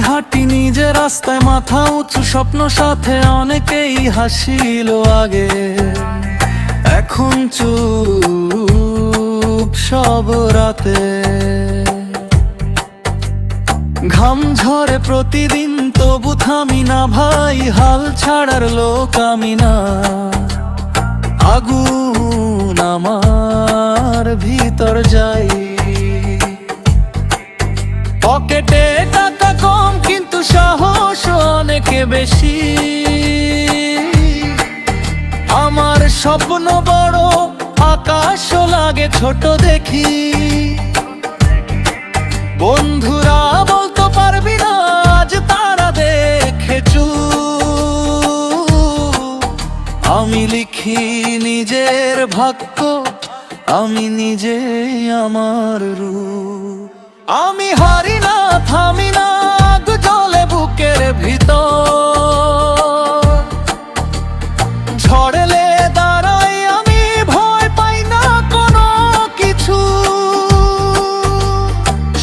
হাঁটি নিজের রাস্তায়, মাথা উঁচু স্বপ্ন সাথে। অনেকেই হাসিল আগে, এখন চুপ সব রাতে। ঘাম ঝরে প্রতিদিন তবু থামি না ভাই, হাল ছাড়ার লোক আমি না। আগুন আমার ভিতর যাই, পকেটে টাকা কম কিন্তু সাহস অনেকে বেশি। আমার স্বপ্ন বড়, আকাশও লাগে ছোট দেখি। বন্ধুরা বলতে পারবি না আজ তারা দেখেছু, আমি লিখি নিজের ভাগ্য, আমি নিজে আমার রূপ। আমি হারি না, থামি না, আগ জ্বলে বুকের ভিতর। ঝড়েলে দাঁড়াই আমি, ভয় পাই না কোনো কিছু।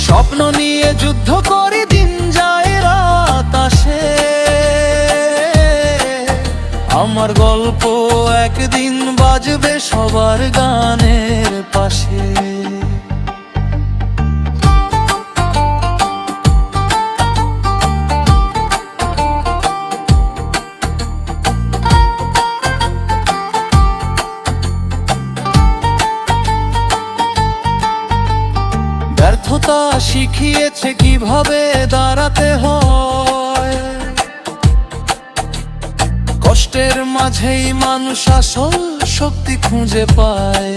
স্বপ্ন নিয়ে যুদ্ধ করি, দিন যায় রাত আসে। আমার গল্প একদিন বাজবে সবার গানের পাশে। ব্যর্থতা শিখিয়েছে কিভাবে দাঁড়াতে হয়। কষ্টের মাঝেই মানুষ আসল শক্তি খুঁজে পায়।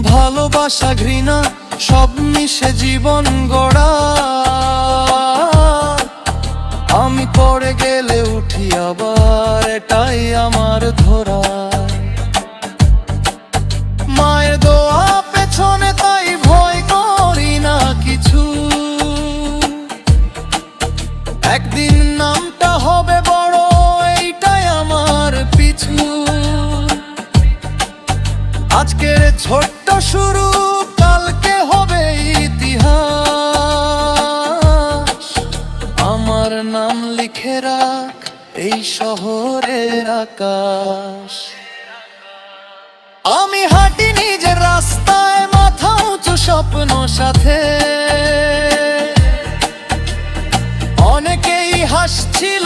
ভালোবাসা ঘৃণা সব মিশে জীবন গড়া। আমি পড়ে গেলে উঠি আবার, এটাই আমার ধরা। মায়ের দোয়া পেছনে তাই ভয় করি না কিছু। একদিন নামটা হবে বড়, এইটাই আমার পিছু। আজকের ছোট্ট শুরু, কালকে হবে ইতিহাস। আমার নাম লিখে রাখ এই শহরের আকাশ। আমি হাঁটি নিজের রাস্তায়, মাথা উঁচু স্বপ্ন সাথে। অনেকেই হাসছিল